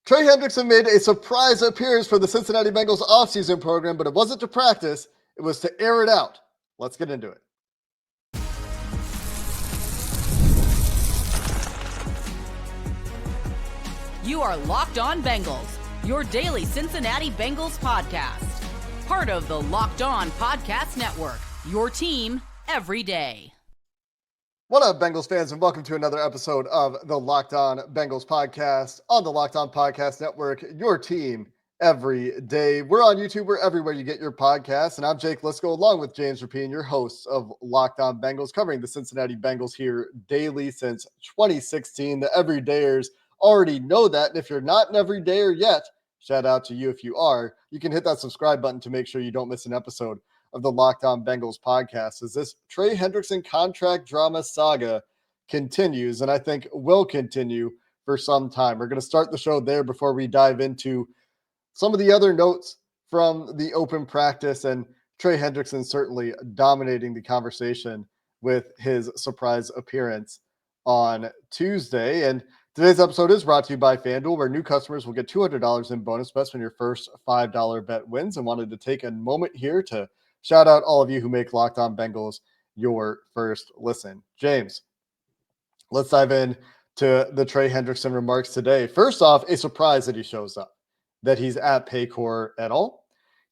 Trey Hendrickson made a surprise appearance for the Cincinnati Bengals offseason program, but it wasn't to practice. It was to air it out. Let's get into it. You are Locked On Bengals, your daily Cincinnati Bengals podcast. Part of the Locked On Podcast Network, your team every day. What up, Bengals fans, and welcome to another episode of the Locked On Bengals podcast on the Locked On Podcast Network, your team every day. We're on YouTube. We're everywhere you get your podcasts, and I'm Jake Lisco, along with James Rapien, your hosts of Locked On Bengals, covering the Cincinnati Bengals here daily since 2016. The everydayers already know that, and if you're not an everydayer yet, shout out to you if you are. You can hit that subscribe button to make sure you don't miss an episode of the Locked On Bengals podcast as this Trey Hendrickson contract drama saga continues, and I think will continue for some time. We're going to start the show there before we dive into some of the other notes from the open practice, and Trey Hendrickson certainly dominating the conversation with his surprise appearance on Tuesday. And today's episode is brought to you by FanDuel, where new customers will get $200 in bonus bets when your first $5 bet wins. And wanted to take a moment here to shout out all of you who make Locked On Bengals your first listen. James, let's dive in to the Trey Hendrickson remarks today. First off, a surprise that he shows up, that he's at Paycor at all.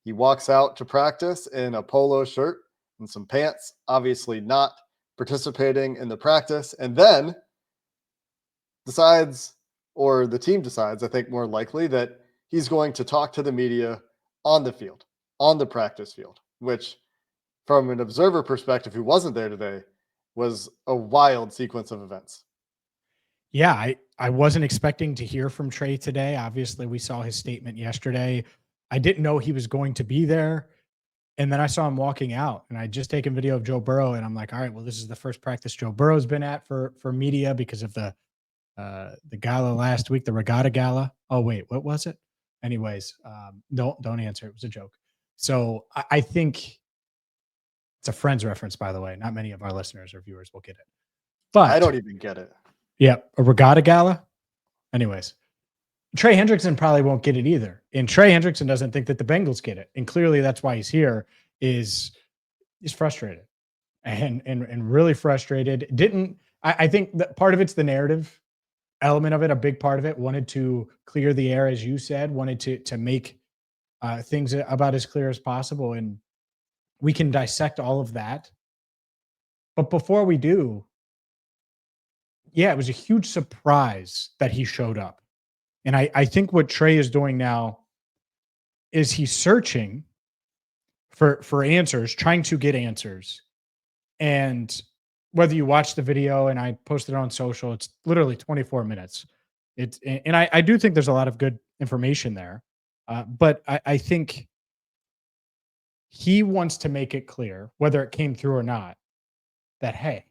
He walks out to practice in a polo shirt and some pants, obviously not participating in the practice, and then decides, or the team decides, I think more likely, that he's going to talk to the media on the field, on the practice field, which from an observer perspective who wasn't there today was a wild sequence of events. Yeah, I wasn't expecting to hear from Trey today. Obviously, we saw his statement yesterday. I didn't know he was going to be there. And then I saw him walking out, and I'd just taken video of Joe Burrow, and I'm like, all right, well, this is the first practice Joe Burrow's been at for media because of the gala last week, the regatta gala. Oh, wait, what was it? Anyways, don't answer. It was a joke. So I think it's a Friends reference, by the way. Not many of our listeners or viewers will get it. But I don't even get it. Yeah, a regatta gala. Anyways, Trey Hendrickson probably won't get it either. And Trey Hendrickson doesn't think that the Bengals get it. And clearly that's why he's here, he's frustrated and really frustrated. I think that part of it's the narrative element of it, a big part of it, wanted to clear the air, as you said, wanted to make things about as clear as possible. And we can dissect all of that. But before we do, yeah, it was a huge surprise that he showed up. And I think what Trey is doing now is he's searching for answers, trying to get answers. And whether you watch the video, and I posted it on social, it's literally 24 minutes. And I do think there's a lot of good information there. But I think he wants to make it clear, whether it came through or not, that, hey,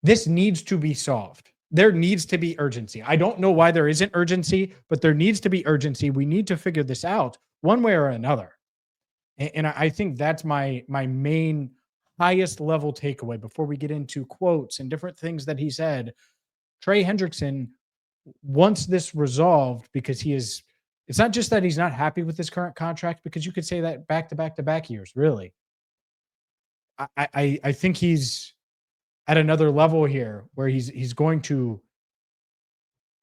this needs to be solved. There needs to be urgency. I don't know why there isn't urgency, but there needs to be urgency. We need to figure this out one way or another. And I think that's my main highest level takeaway before we get into quotes and different things that he said. Trey Hendrickson wants this resolved because it's not just that he's not happy with his current contract, because you could say that back to back to back years, really. I think he's at another level here where he's going to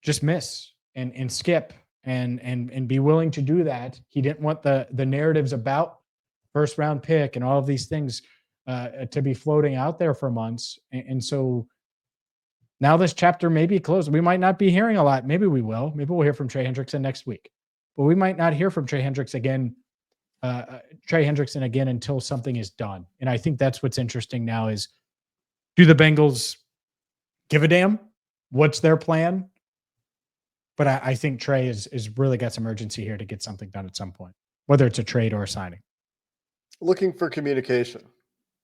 just miss and skip and be willing to do that. He didn't want the narratives about first round pick and all of these things to be floating out there for months. And so now this chapter may be closed. We might not be hearing a lot. Maybe we will. Maybe we'll hear from Trey Hendrickson next week. But we might not hear from Trey Hendrickson again until something is done. And I think that's what's interesting now is, do the Bengals give a damn? What's their plan? But I think Trey is really got some urgency here to get something done at some point, whether it's a trade or a signing. Looking for communication,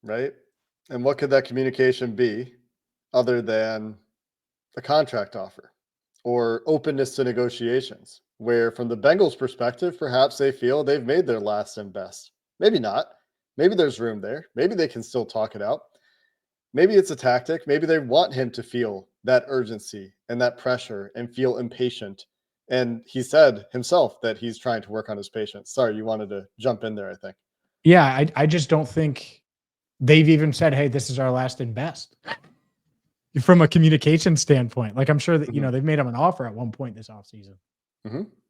right? And what could that communication be other than a contract offer or openness to negotiations, where from the Bengals' perspective, perhaps they feel they've made their last and best. Maybe not. Maybe there's room there. Maybe they can still talk it out. Maybe it's a tactic. Maybe they want him to feel that urgency and that pressure and feel impatient And he said himself that he's trying to work on his patience. Sorry, you wanted to jump in there, I think. Yeah, I just don't think they've even said, hey, this is our last and best from a communication standpoint. Like, I'm sure that, they've made him an offer at one point this offseason.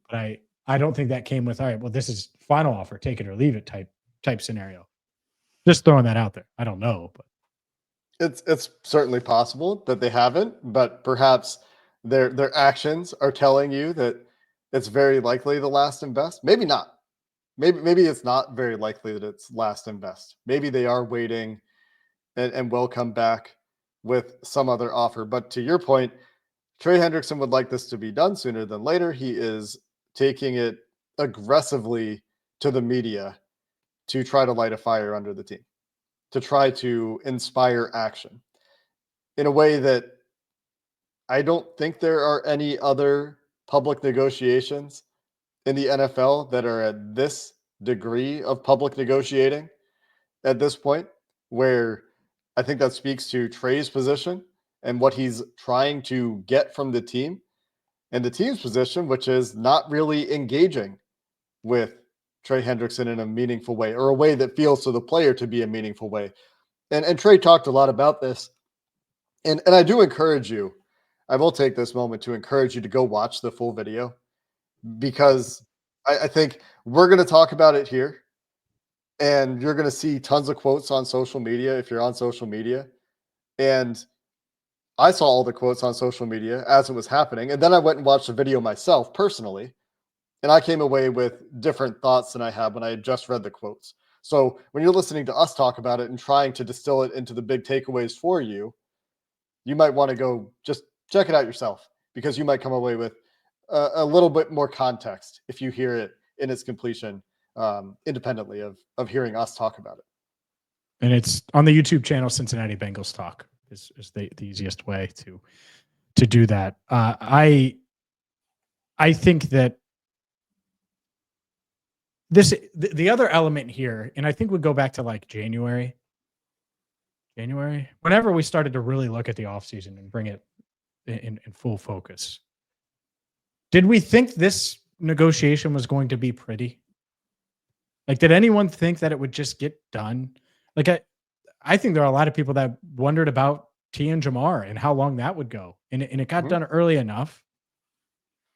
But I don't think that came with, all right, well, this is final offer, take it or leave it type scenario. Just throwing that out there. I don't know, but it's certainly possible that they haven't, but perhaps their actions are telling you that it's very likely the last and best. Maybe not. Maybe it's not very likely that it's last and best. Maybe they are waiting and will come back with some other offer. But to your point, Trey Hendrickson would like this to be done sooner than later. He is taking it aggressively to the media to try to light a fire under the team, to try to inspire action in a way that I don't think there are any other public negotiations in the NFL that are at this degree of public negotiating at this point, where I think that speaks to Trey's position and what he's trying to get from the team, and the team's position, which is not really engaging with Trey Hendrickson in a meaningful way, or a way that feels to the player to be a meaningful way. And Trey talked a lot about this. And I do encourage you, I will take this moment to encourage you to go watch the full video, because I think we're going to talk about it here, and you're going to see tons of quotes on social media if you're on social media. And I saw all the quotes on social media as it was happening. And then I went and watched the video myself personally, and I came away with different thoughts than I had when I had just read the quotes. So when you're listening to us talk about it and trying to distill it into the big takeaways for you, you might want to go just check it out yourself, because you might come away with a little bit more context if you hear it in its completion, independently of hearing us talk about it. And it's on the YouTube channel, Cincinnati Bengals Talk is the easiest way to do that. I think that the other element here, and I think we go back to like January, whenever we started to really look at the offseason and bring it in full focus. Did we think this negotiation was going to be pretty? Like, did anyone think that it would just get done? Like, I think there are a lot of people that wondered about T and Jamar and how long that would go. And it got done early enough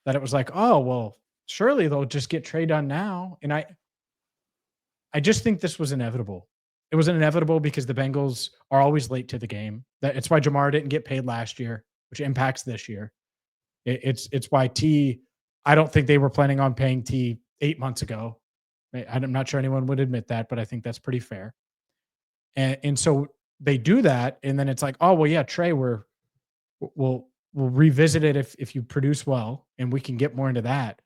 that it was like, oh, well, surely they'll just get Trey done now. And I just think this was inevitable. It was inevitable because the Bengals are always late to the game. It's why Jamar didn't get paid last year, which impacts this year. It's why T, I don't think they were planning on paying T 8 months ago. I'm not sure anyone would admit that, but I think that's pretty fair. And so they do that, and then it's like, oh, well, yeah, Trey, we'll revisit it if you produce well, and we can get more into that.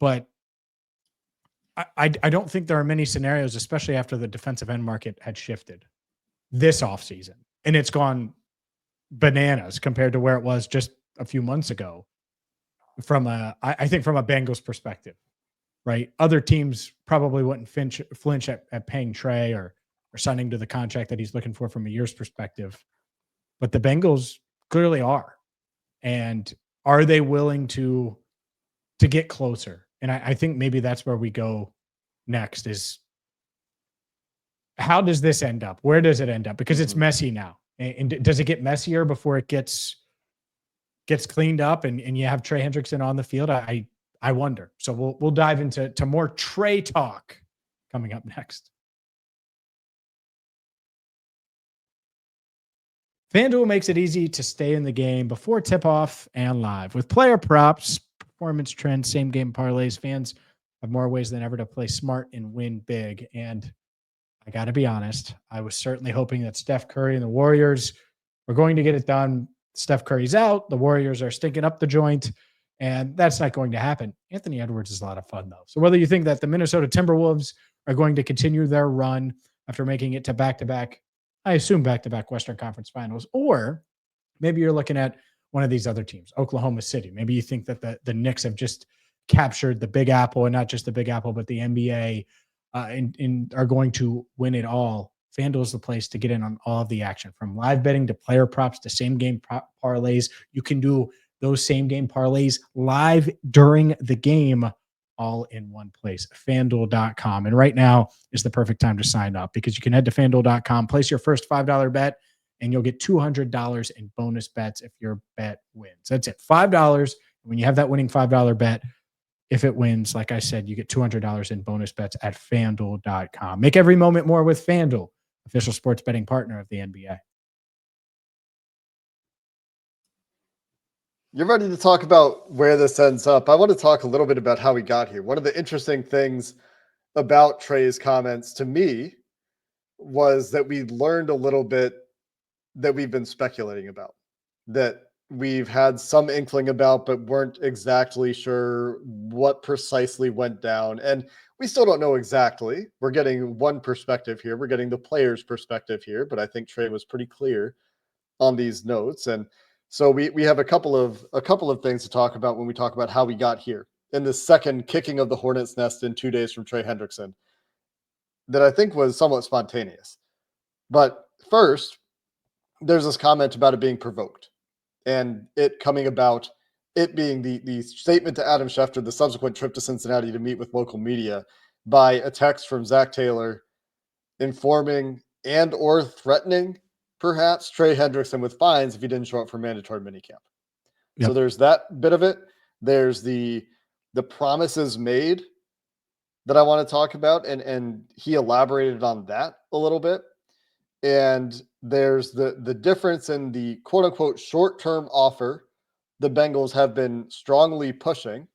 But I don't think there are many scenarios, especially after the defensive end market had shifted this offseason, and it's gone bananas compared to where it was just a few months ago. I think from a Bengals perspective, right? Other teams probably wouldn't flinch at paying Trey or signing to the contract that he's looking for from a year's perspective. But the Bengals clearly are. And are they willing to get closer? And I think maybe that's where we go next is, how does this end up? Where does it end up? Because it's messy now. And does it get messier before it gets cleaned up and you have Trey Hendrickson on the field? I wonder. So we'll dive into more Trey talk coming up next. FanDuel makes it easy to stay in the game before tip-off and live. With player props, performance trends, same game parlays, fans have more ways than ever to play smart and win big. And I got to be honest, I was certainly hoping that Steph Curry and the Warriors were going to get it done. Steph Curry's out. The Warriors are stinking up the joint, and that's not going to happen. Anthony Edwards is a lot of fun, though. So whether you think that the Minnesota Timberwolves are going to continue their run after making it to back-to-back, I assume back-to-back Western Conference Finals, or maybe you're looking at one of these other teams, Oklahoma City. Maybe you think that the Knicks have just captured the Big Apple, and not just the Big Apple, but the NBA, and are going to win it all. FanDuel is the place to get in on all of the action, from live betting to player props to same game parlays. You can do those same game parlays live during the game, all in one place, FanDuel.com. And right now is the perfect time to sign up because you can head to FanDuel.com, place your first $5 bet, and you'll get $200 in bonus bets if your bet wins. That's it, $5. When you have that winning $5 bet, if it wins, like I said, you get $200 in bonus bets at FanDuel.com. Make every moment more with FanDuel, official sports betting partner of the NBA. You're ready to talk about where this ends up. I want to talk a little bit about how we got here. One of the interesting things about Trey's comments to me was that we learned a little bit that we've been speculating about, that we've had some inkling about, but weren't exactly sure what precisely went down. And we still don't know exactly. We're getting one perspective here. We're getting the player's perspective here, but I think Trey was pretty clear on these notes. And so we have a couple of things to talk about when we talk about how we got here in the second kicking of the hornet's nest in 2 days from Trey Hendrickson that I think was somewhat spontaneous. But first, there's this comment about it being provoked and it coming about, it being the statement to Adam Schefter, the subsequent trip to Cincinnati to meet with local media, by a text from Zach Taylor informing and or threatening perhaps Trey Hendrickson with fines if he didn't show up for mandatory minicamp. Yep. So there's that bit of it. There's the promises made that I want to talk about, and he elaborated on that a little bit. And there's the difference in the quote unquote short-term offer the Bengals have been strongly pushing.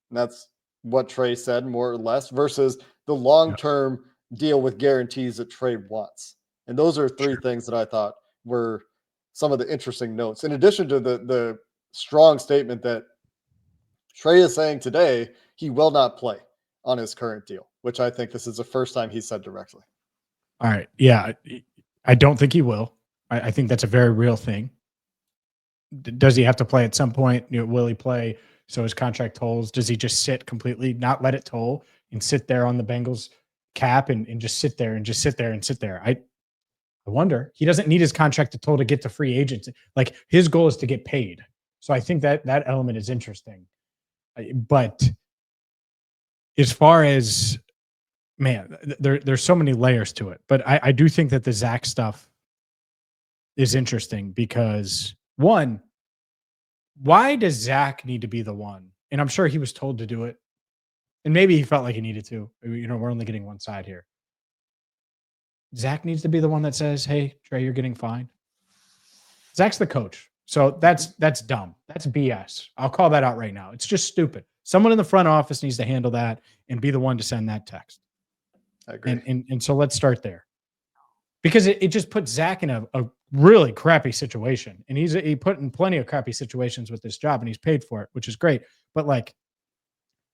And that's what Trey said, more or less, versus the long-term deal with guarantees that Trey wants. And those are three things that I thought were some of the interesting notes. In addition to the strong statement that Trey is saying today, he will not play on his current deal, which I think this is the first time he said directly. All right. Yeah. I don't think he will. I think that's a very real thing. Does he have to play at some point? Will he play so his contract tolls? Does he just sit completely, not let it toll, and sit there on the Bengals cap and just sit there and just sit there and sit there? I wonder. He doesn't need his contract to toll to get to free agents. Like, his goal is to get paid. So I think that element is interesting. But as far as, man, there's so many layers to it. But I do think that the Zach stuff is interesting because, one, why does Zach need to be the one? And I'm sure he was told to do it. And maybe he felt like he needed to. We're only getting one side here. Zach needs to be the one that says, hey, Trey, you're getting fined. Zach's the coach. So that's dumb. That's BS. I'll call that out right now. It's just stupid. Someone in the front office needs to handle that and be the one to send that text. I agree. And so let's start there. Because it just puts Zach in a really crappy situation. And he put in plenty of crappy situations with this job, and he's paid for it, which is great. But, like,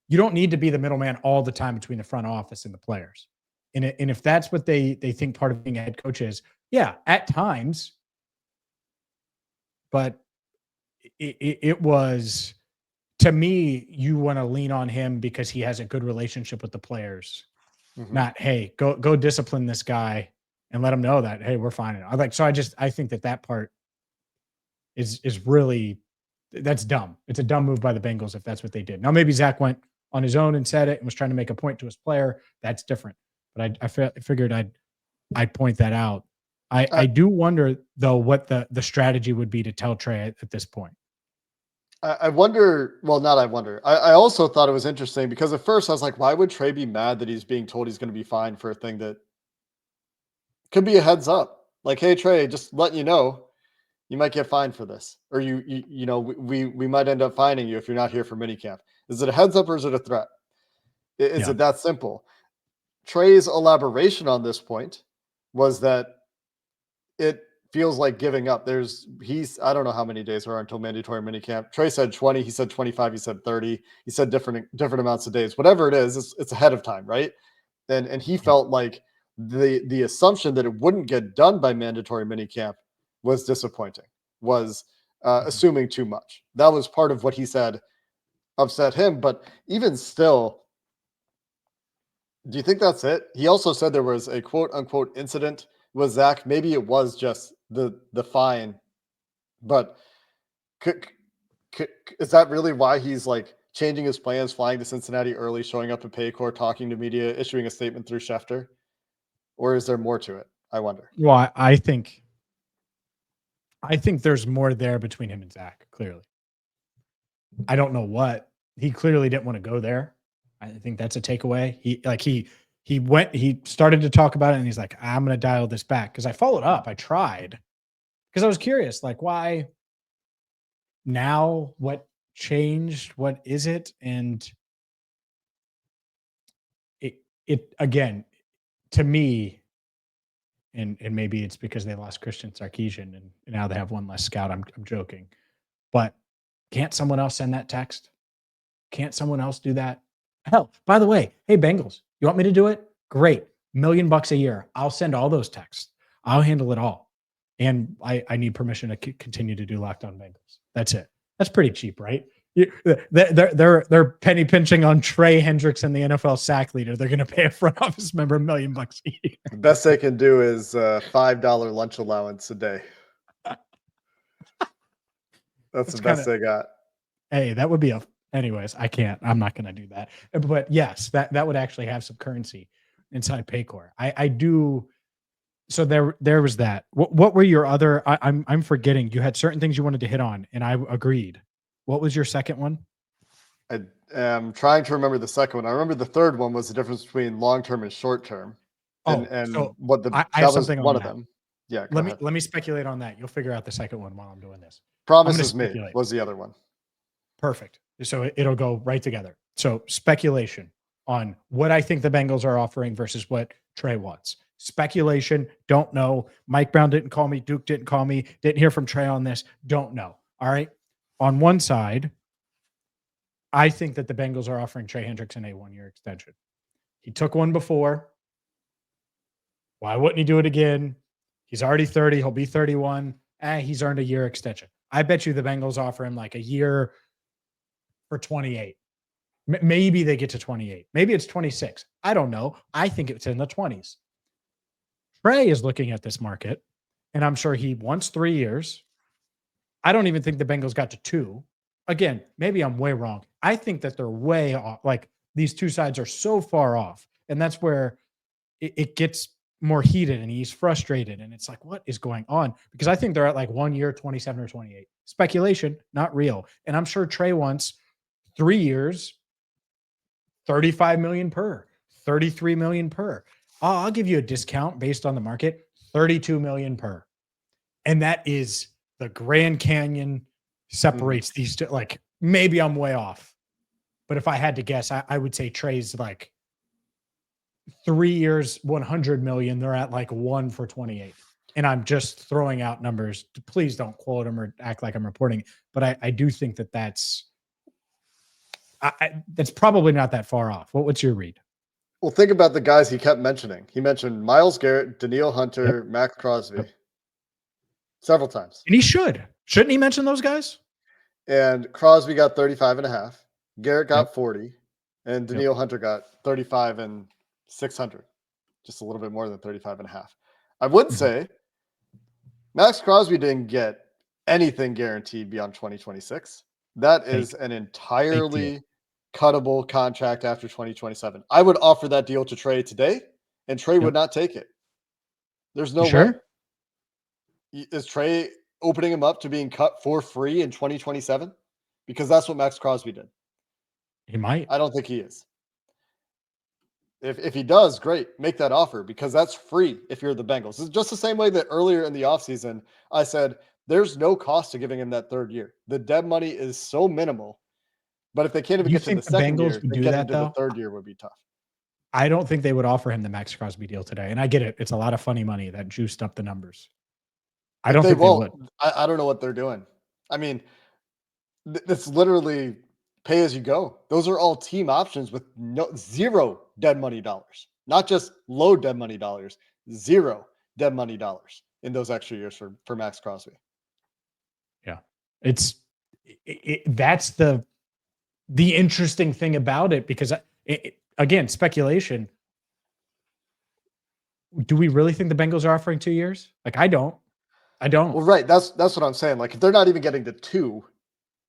you don't need to be the middleman all the time between the front office and the players. And if that's what they think part of being a head coach is, yeah, at times. But it was, to me, you want to lean on him because he has a good relationship with the players. Mm-hmm. Not, hey, go discipline this guy and let him know that, hey, we're fine. I think that part is really, that's dumb. It's a dumb move by the Bengals if that's what they did. Now, maybe Zach went on his own and said it and was trying to make a point to his player. That's different. But I figured I'd point that out. I do wonder, though, what the strategy would be to tell Trey at this point. I wonder. Well, not I wonder. I also thought it was interesting because at first I was like, why would Trey be mad that he's being told he's going to be fined for a thing that could be a heads up? Like, hey, Trey, just letting you know, you might get fined for this, or we might end up fining you if you're not here for minicamp. Is it a heads up or is it a threat? Is it that simple? Trey's elaboration on this point was that it feels like giving up. I don't know how many days are until mandatory minicamp. Trey said 20, he said 25, he said 30, he said different amounts of days. Whatever it is, it's ahead of time, right? And he felt like the assumption that it wouldn't get done by mandatory minicamp was disappointing, was assuming too much. That was part of what he said upset him. But even still, do you think that's it? He also said there was a quote unquote incident with Zach. Maybe it was just the fine, but Is that really why he's like changing his plans, flying to Cincinnati early, showing up at Paycor, talking to media, issuing a statement through Schefter? Or is there more to it? I wonder. Well, I think there's more there between him and Zach, clearly. I don't know what. He clearly didn't want to go there. I think that's a takeaway. He started to talk about it and he's like, I'm going to dial this back. Because I followed up. I tried. Because I was curious, like, why now? What changed? What is it? And it again, to me, and maybe it's because they lost Christian Sarkisian and now they have one less scout. I'm joking. But can't someone else send that text? Can't someone else do that? Hell, by the way, hey, Bengals, you want me to do it? Great. $1 million a year. I'll send all those texts. I'll handle it all. And I need permission to continue to do Locked On Bengals. That's it. That's pretty cheap, right? They're penny pinching on Trey Hendrickson, the NFL sack leader. They're going to pay a front office member $1 million a year. The best they can do is $5 lunch allowance a day. That's the best they got. Hey, that would be anyways, I'm not going to do that. But yes, that would actually have some currency inside Paycor. I do. So there was that. What were your other, I'm forgetting. You had certain things you wanted to hit on and I agreed. What was your second one? I am trying to remember the second one. I remember the third one was the difference between long-term and short-term. And so what the, I that have was something one on of that. them. Yeah. Let me speculate on that. You'll figure out the second one while I'm doing this. Promises Made was the other one. Perfect. So it'll go right together. So speculation on what I think the Bengals are offering versus what Trey wants. Speculation. Don't know. Mike Brown didn't call me. Duke didn't call me. Didn't hear from Trey on this. Don't know. All right. On one side, I think that the Bengals are offering Trey Hendrickson a 1-year extension. He took one before. Why wouldn't he do it again? He's already 30. He'll be 31. He's earned a year extension. I bet you the Bengals offer him like a year for 28. Maybe they get to 28. Maybe it's 26. I don't know. I think it's in the 20s. Trey is looking at this market, and I'm sure he wants 3 years. I don't even think the Bengals got to 2. Again, maybe I'm way wrong. I think that they're way off. Like these two sides are so far off. And that's where it gets more heated and he's frustrated. And it's like, what is going on? Because I think they're at like 1 year, 27 or 28. Speculation, not real. And I'm sure Trey wants 3 years, 35 million per, 33 million per. I'll give you a discount based on the market, 32 million per. And that is the Grand Canyon separates these two. Like maybe I'm way off, but if I had to guess, I would say Trey's like 3 years, 100 million. They're at like 1 for 28. And I'm just throwing out numbers. Please don't quote them or act like I'm reporting. But I do think that that's probably not that far off. What's your read? Well, think about the guys he kept mentioning. He mentioned Myles Garrett, Danielle Hunter, Max Crosby several times. And he shouldn't he mention those guys? And Crosby got 35 and a half. Garrett got 40 and Danielle Hunter got 35 and 600, just a little bit more than 35 and a half. I would say Max Crosby didn't get anything guaranteed beyond 2026. That is an entirely cuttable contract after 2027. I would offer that deal to Trey today, and Trey would not take it. There's no way. Is Trey opening him up to being cut for free in 2027? Because that's what Max Crosby did. He might. I don't think he is. If he does, great. Make that offer because that's free if you're the Bengals. It's just the same way that earlier in the offseason, I said there's no cost to giving him that third year. The dead money is so minimal. But if they can't even get to the second year, then getting into the third year would be tough. I don't think they would offer him the Max Crosby deal today. And I get it. It's a lot of funny money that juiced up the numbers. I don't think they would. I don't know what they're doing. I mean, it's literally pay as you go. Those are all team options with zero dead money dollars, not just low dead money dollars, zero dead money dollars in those extra years for Max Crosby. Yeah. That's the interesting thing about it, because again, speculation. Do we really think the Bengals are offering 2 years? Like, I don't. Well, right. That's what I'm saying. Like, if they're not even getting to 2,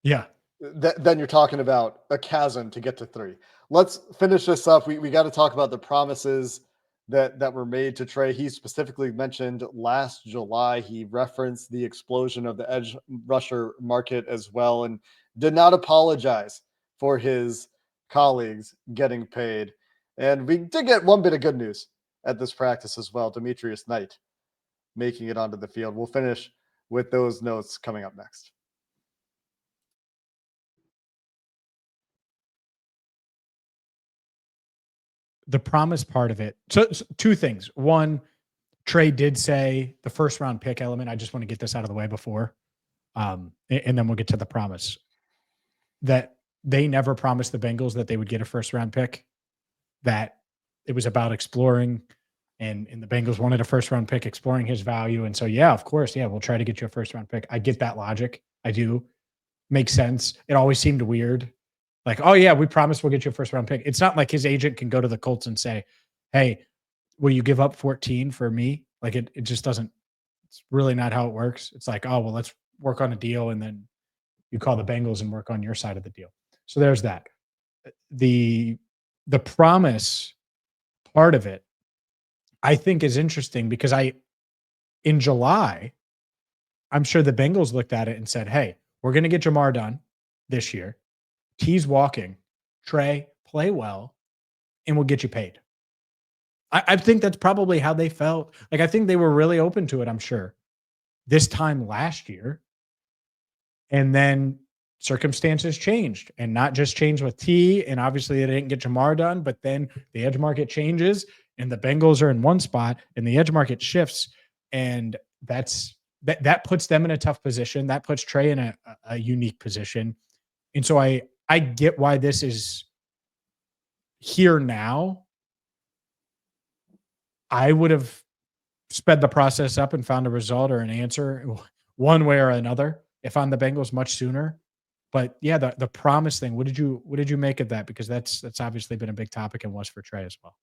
Yeah. then you're talking about a chasm to get to 3. Let's finish this up. We got to talk about the promises that were made to Trey. He specifically mentioned last July, he referenced the explosion of the edge rusher market as well, and did not apologize for his colleagues getting paid. And we did get one bit of good news at this practice as well. Demetrius Knight making it onto the field. We'll finish with those notes coming up next. The promise part of it. So 2 things. One, Trey did say the first round pick element. I just want to get this out of the way before, and then we'll get to the promise that they never promised the Bengals that they would get a first round pick, that it was about exploring, and the Bengals wanted a first round pick, exploring his value. And so, yeah, of course. Yeah, we'll try to get you a first round pick. I get that logic. I do. Makes sense. It always seemed weird. Like, oh yeah, we promised we'll get you a first round pick. It's not like his agent can go to the Colts and say, hey, will you give up 14 for me? Like it just doesn't, it's really not how it works. It's like, oh, well, let's work on a deal. And then you call the Bengals and work on your side of the deal. So there's that. The promise part of it, I think, is interesting because in July, I'm sure the Bengals looked at it and said, hey, we're going to get Jamar done this year. T's walking. Trey, play well, and we'll get you paid. I think that's probably how they felt. Like, I think they were really open to it, I'm sure, this time last year. And then circumstances changed, and not just changed with T. And obviously they didn't get Jamar done, but then the edge market changes and the Bengals are in one spot and the edge market shifts. And that puts them in a tough position. That puts Trey in a unique position. And so I get why this is here now. I would have sped the process up and found a result or an answer one way or another if I'm the Bengals much sooner. But yeah, the promise thing, what did you make of that? Because that's obviously been a big topic and was for Trey as well.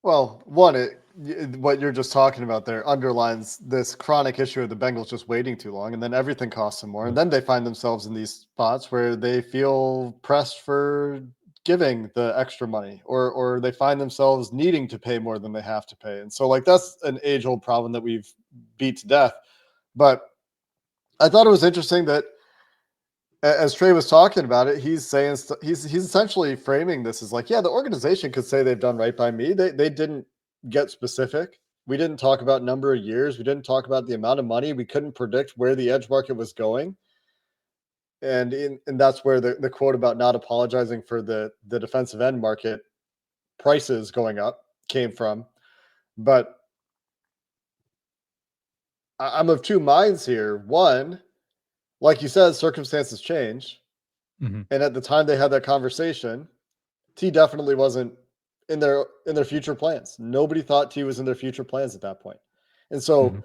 Well, what you're just talking about there underlines this chronic issue of the Bengals just waiting too long, and then everything costs them more. And then they find themselves in these spots where they feel pressed for giving the extra money, or they find themselves needing to pay more than they have to pay. And so, like, that's an age-old problem that we've beat to death. But I thought it was interesting that as Trey was talking about it, he's saying he's essentially framing this as like, yeah, the organization could say they've done right by me. They didn't get specific. We didn't talk about number of years. We didn't talk about the amount of money. We couldn't predict where the edge market was going. And that's where the quote about not apologizing for the defensive end market prices going up came from. But I'm of 2 minds here. One, like you said, circumstances change. Mm-hmm. And at the time they had that conversation, T definitely wasn't in their future plans. Nobody thought T was in their future plans at that point. And so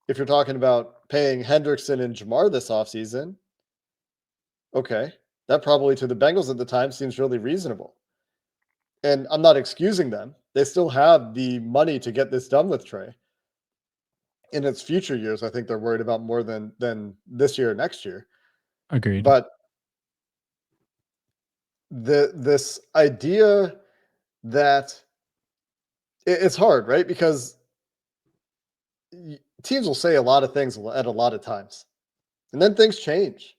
if you're talking about paying Hendrickson and Jamar this offseason, okay, that probably to the Bengals at the time seems really reasonable. And I'm not excusing them. They still have the money to get this done with Trey. In its future years, I think they're worried about more than this year or next year. Agreed. But this idea that it's hard, right? Because teams will say a lot of things at a lot of times, and then things change.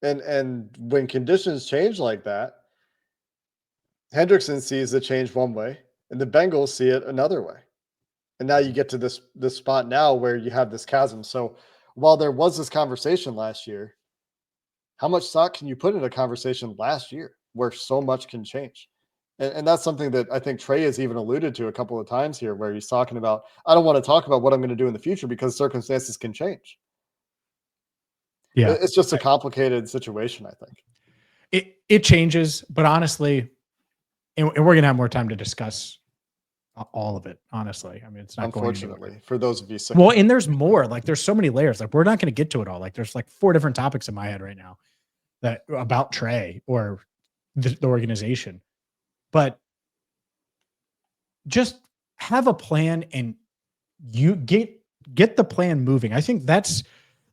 And when conditions change like that, Hendrickson sees it change one way, and the Bengals see it another way. And now you get to this spot now where you have this chasm. So while there was this conversation last year, how much stock can you put in a conversation last year where so much can change? And that's something that I think Trey has even alluded to a couple of times here, where he's talking about, I don't want to talk about what I'm going to do in the future because circumstances can change. Yeah, it's just a complicated situation, I think. It changes, but honestly, and we're going to have more time to discuss all of it, honestly. I mean, it's not unfortunately for those of you sick. Well, and there's more. Like, there's so many layers. Like, we're not going to get to it all. Like, there's like 4 different topics in my head right now that about Trey or the organization. But just have a plan and you get the plan moving. I think that's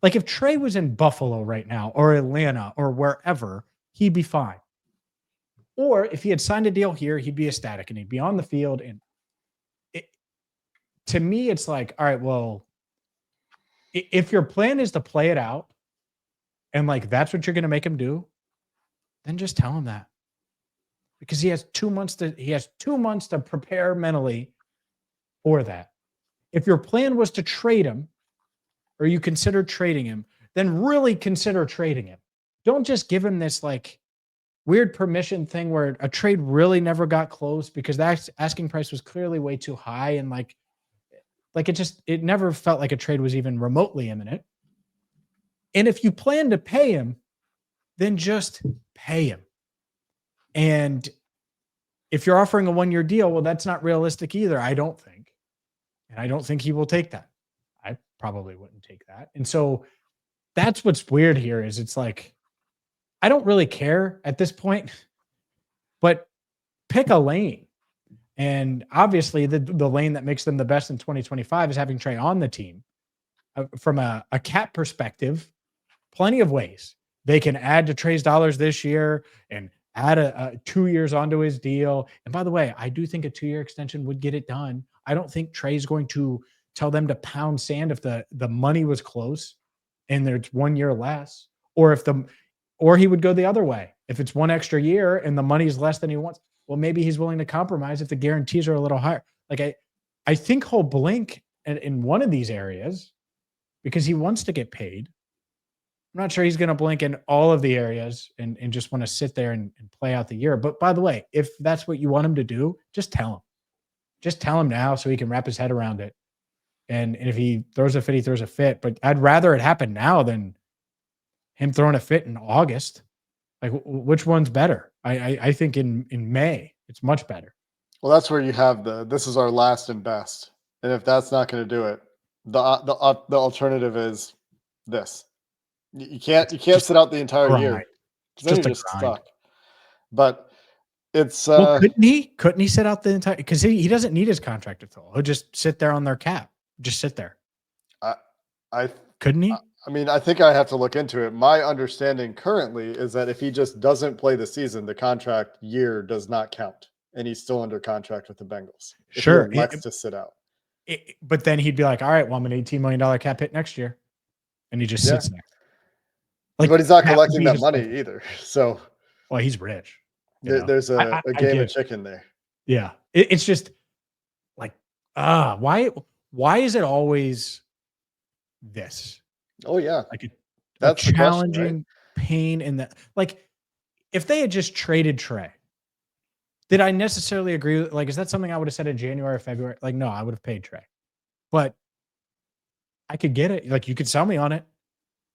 Like if Trey was in Buffalo right now or Atlanta or wherever, he'd be fine. Or if he had signed a deal here, he'd be ecstatic and he'd be on the field. And to me, it's like, all right, well, if your plan is to play it out and like that's what you're going to make him do, then just tell him that. Because he has 2 months to prepare mentally for that. If your plan was to trade him or you consider trading him, then really consider trading him. Don't just give him this like weird permission thing where a trade really never got close because that asking price was clearly way too high. And like it never felt like a trade was even remotely imminent. And if you plan to pay him, then just pay him. And if you're offering a 1-year deal, well, that's not realistic either, I don't think. And I don't think he will take that. I probably wouldn't take that. And so that's what's weird here is it's like, I don't really care at this point, but pick a lane. And obviously the lane that makes them the best in 2025 is having Trey on the team. From a cap perspective, plenty of ways. They can add to Trey's dollars this year and add a 2 years onto his deal. And by the way, I do think a 2-year extension would get it done. I don't think Trey's going to tell them to pound sand if the money was close and there's 1 year less, or he would go the other way. If it's 1 extra year and the money is less than he wants, well, maybe he's willing to compromise if the guarantees are a little higher. Like I think he'll blink in one of these areas because he wants to get paid. I'm not sure he's going to blink in all of the areas and just want to sit there and play out the year. But by the way, if that's what you want him to do, just tell him. Just tell him now so he can wrap his head around it. And if he throws a fit, he throws a fit. But I'd rather it happen now than him throwing a fit in August. Like, which one's better? I think in May, it's much better. Well, that's where you have this is our last and best. And if that's not going to do it, the alternative is this. You can't sit out the entire year. Then you're just stuck. But it's well, couldn't he sit out the entire because he doesn't need his contract at all. He'll just sit there on their cap. Just sit there. Couldn't he? I mean, I think I have to look into it. My understanding currently is that if he just doesn't play the season, the contract year does not count, and he's still under contract with the Bengals. Sure, he elects to sit out. But then he'd be like, "All right, well, I'm an $18 million cap hit next year," and he just sits there. Like, but he's not collecting that money either. So, well, he's rich. There's a game of chicken there. Yeah, it's just like, why is it always this? Oh yeah, like that's a challenging question, right? pain in that. Like, if they had just traded Trey, did I necessarily agree? Like, is that something I would have said in January or February? Like, no, I would have paid Trey, but I could get it. Like, you could sell me on it.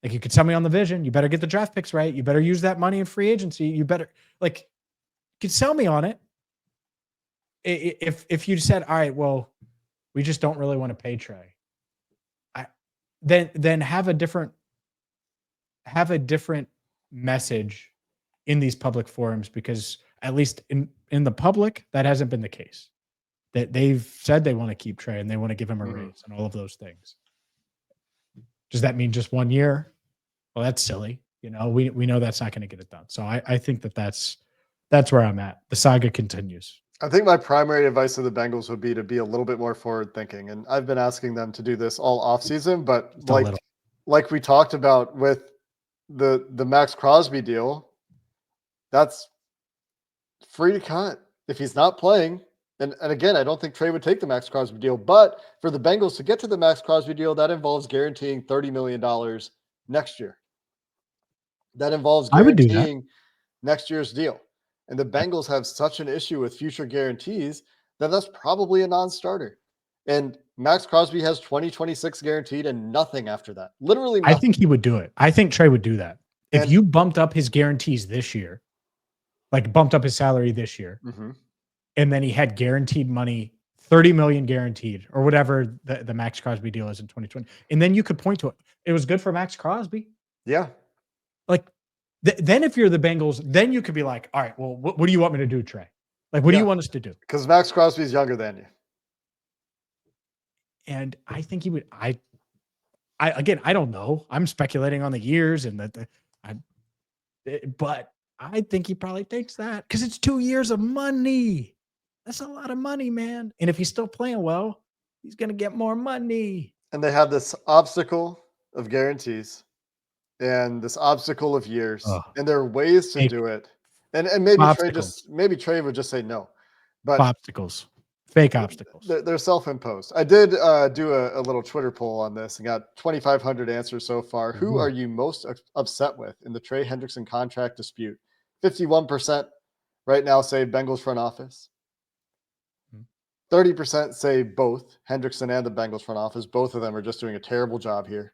Like, you could sell me on the vision. You better get the draft picks right. You better use that money in free agency. You better you could sell me on it. If you said, all right, well, we just don't really want to pay Trey. Then have a different message in these public forums, because at least in the public, that hasn't been the case. That they've said they want to keep Trey and they want to give him a raise and all of those things. Does that mean just 1 year? Well, that's silly. We know that's not going to get it done. So I think that's where I'm at. The saga continues. I think my primary advice to the Bengals would be to be a little bit more forward thinking. And I've been asking them to do this all off season, but like we talked about with the Max Crosby deal, that's free to cut if he's not playing. And again, I don't think Trey would take the Max Crosby deal, but for the Bengals to get to the Max Crosby deal, that involves guaranteeing $30 million next year. That involves guaranteeing next year's deal. And the Bengals have such an issue with future guarantees that that's probably a non-starter. And Max Crosby has 2026 guaranteed and nothing after that. Literally nothing. I think he would do it. I think Trey would do that. If you bumped up his guarantees this year, like bumped up his salary this year, and then he had guaranteed money, 30 million guaranteed or whatever the Max Crosby deal is in 2020. And then you could point to it. It was good for Max Crosby. Yeah. Like, then if you're the Bengals, then you could be like, all right, well, what do you want me to do, Trey? Like, what do you want us to do? Because Max Crosby is younger than you. And I think he would. I don't know. I'm speculating on the years and but I think he probably takes that because it's 2 years of money. That's a lot of money, man. And if he's still playing well, he's going to get more money. And they have this obstacle of guarantees and this obstacle of years, Oh, and there are ways to do it. And maybe Trey would just say no, but obstacles, fake obstacles. they're self-imposed. I did do a little Twitter poll on this and got 2,500 answers so far. Mm-hmm. Who are you most upset with in the Trey Hendrickson contract dispute? 51% right now say Bengals front office. 30% say both Hendrickson and the Bengals front office. Both of them are just doing a terrible job here.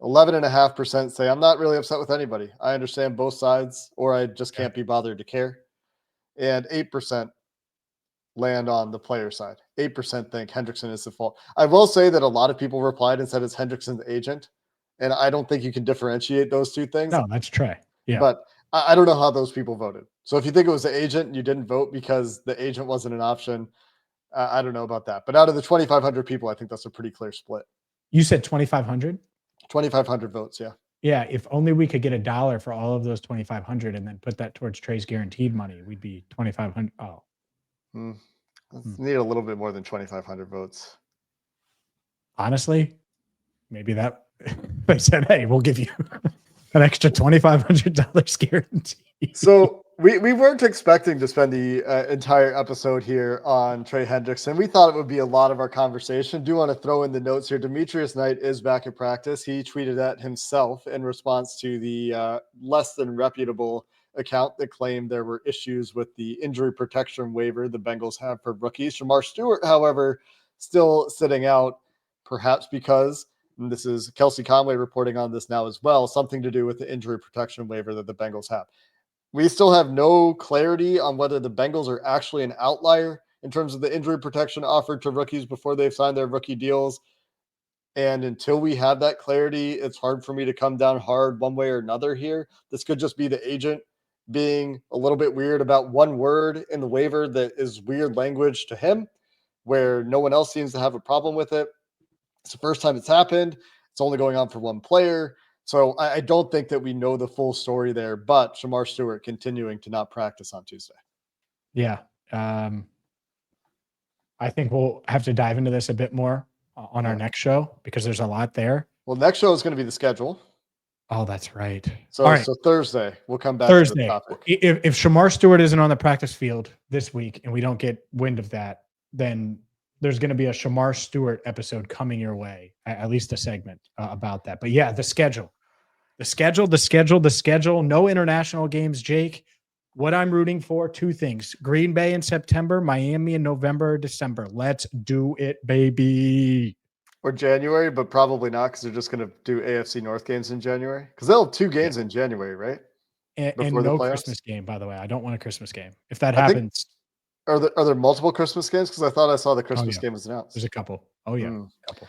11.5% say I'm not really upset with anybody. I understand both sides, or I just can't be bothered to care. And 8% land on the player side. 8% think Hendrickson is the fault. I will say that a lot of people replied and said it's Hendrickson's agent, and I don't think you can differentiate those two things. No, that's Trey. Yeah, but I don't know how those people voted. So if you think it was the agent and you didn't vote because the agent wasn't an option, I don't know about that. But out of the 2,500 people, I think that's a pretty clear split. You said 2,500? 2,500 votes, yeah. Yeah, if only we could get $1 for all of those 2,500 and then put that towards Trey's guaranteed money, we'd be 2,500. Oh. Need a little bit more than 2,500 votes. Honestly, maybe that they said, hey, we'll give you an extra $2,500 guarantee. So we weren't expecting to spend the entire episode here on Trey Hendrickson. We thought it would be a lot of our conversation. Do want to throw in the notes here. Demetrius Knight is back at practice. He tweeted at himself in response to the less than reputable account that claimed there were issues with the injury protection waiver the Bengals have for rookies. Shamar Stewart, however, still sitting out, perhaps because, and this is Kelsey Conway reporting on this now as well, something to do with the injury protection waiver that the Bengals have. We still have no clarity on whether the Bengals are actually an outlier in terms of the injury protection offered to rookies before they've signed their rookie deals. And until we have that clarity, it's hard for me to come down hard one way or another here. This could just be the agent being a little bit weird about one word in the waiver that is weird language to him, where no one else seems to have a problem with it. It's the first time it's happened. It's only going on for one player. So I don't think that we know the full story there, but Shamar Stewart continuing to not practice on Tuesday. Yeah. I think we'll have to dive into this a bit more on our next show because there's a lot there. Well, next show is going to be the schedule. Oh, that's right. So, all right. So Thursday, we'll come back Thursday. to the topic. If Shamar Stewart isn't on the practice field this week and we don't get wind of that, then there's going to be a Shamar Stewart episode coming your way, at least a segment about that. But yeah, the schedule. No international games, Jake. What I'm rooting for, two things. Green Bay in September, Miami in November, December. Let's do it, baby. Or January, but probably not because they're just going to do AFC North games in January. Because they'll have 2 games in January, right? And no Christmas game, by the way. I don't want a Christmas game. If that happens. Are there multiple Christmas games? Because I thought I saw the Christmas game was announced. There's a couple. Oh, yeah. Couple.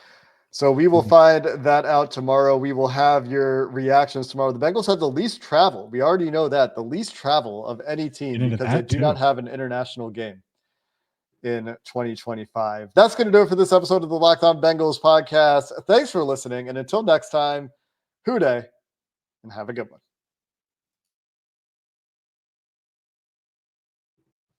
So we will find that out tomorrow. We will have your reactions tomorrow. The Bengals have the least travel. We already know that. The least travel of any team because they do not have an international game in 2025. That's going to do it for this episode of the Locked On Bengals podcast. Thanks for listening. And until next time, Hoo Day, and have a good one.